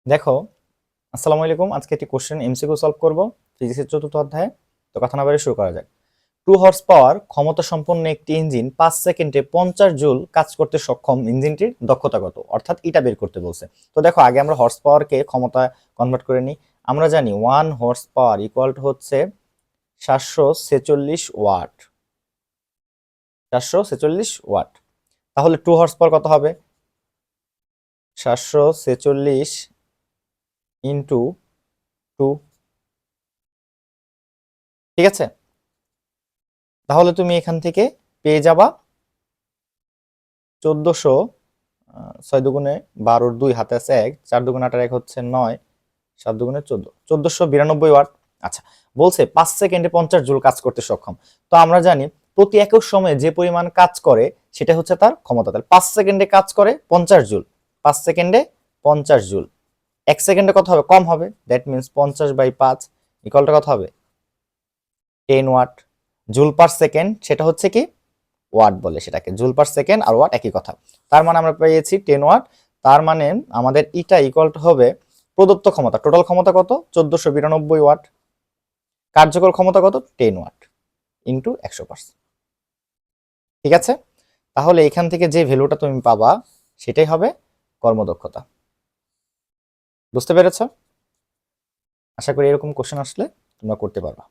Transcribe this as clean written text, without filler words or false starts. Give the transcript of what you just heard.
দেখো, আসসালামু আলাইকুম। আজকে একটি কোশ্চেন এমসিকিউ সলভ করব ফিজিক্সের চতুর্থ অধ্যায়ে। তো কথা না বাড়িয়ে শুরু করা যাক। 2 হর্স পাওয়ার ক্ষমতা সম্পন্ন একটি ইঞ্জিন 5 সেকেন্ডে 50 জুল কাজ করতে সক্ষম। ইঞ্জিনটির দক্ষতা কত? অর্থাৎ এটা বের করতে বলছে। তো দেখো, আগে আমরা হর্স পাওয়ারকে ক্ষমতা কনভার্ট করে নিই। আমরা জানি 1 হর্স পাওয়ার ইকুয়াল টু হচ্ছে 746 ওয়াট। 746 ওয়াট। তাহলে 2 হর্স পাওয়ার কত হবে? 746 ইন্টু 2। ঠিক আছে, তাহলে তুমি এখান থেকে পেয়ে যাবা 1400। 6 দুগুণে 12, 2 হাতে আছে 1, 4 দুগুণে 8, 1 হচ্ছে 9, 7 দুগুণে 14, 1492 ওয়াট। আচ্ছা, বলছে 5 সেকেন্ডে 50 জুল কাজ করতে সক্ষম। তো আমরা জানি প্রতি একক সময়ে যে পরিমাণ কাজ করে সেটা হচ্ছে তার ক্ষমতা। তাহলে 5 সেকেন্ডে কাজ করে 50 জুল। 5 সেকেন্ডে 50 জুল। 1 সেকেন্ডে কত হবে? কম হবে। দ্যাট মিন্স 50/5 ইকুয়ালটা কত হবে? 10 ওয়াট। জুল পার সেকেন্ড সেটা হচ্ছে কি? ওয়াট বলে সেটাকে। জুল পার সেকেন্ড আর ওয়াট একই কথা। তার মানে আমরা পেয়েছি 10 ওয়াট। তার মানে আমাদের ইটা ইকুয়াল টু হবে প্রদত্ত ক্ষমতা। টোটাল ক্ষমতা কত? 1492 ওয়াট। কার্যকর ক্ষমতা কত? 10 ওয়াট ইন্টু 100%। ঠিক আছে, তাহলে এখান থেকে যে ভ্যালুটা তুমি পাবা সেটাই হবে কর্মদক্ষতা। বুঝতে পেরেছ? আশা করি এরকম কোশ্চেন আসলে তোমরা করতে পারবা।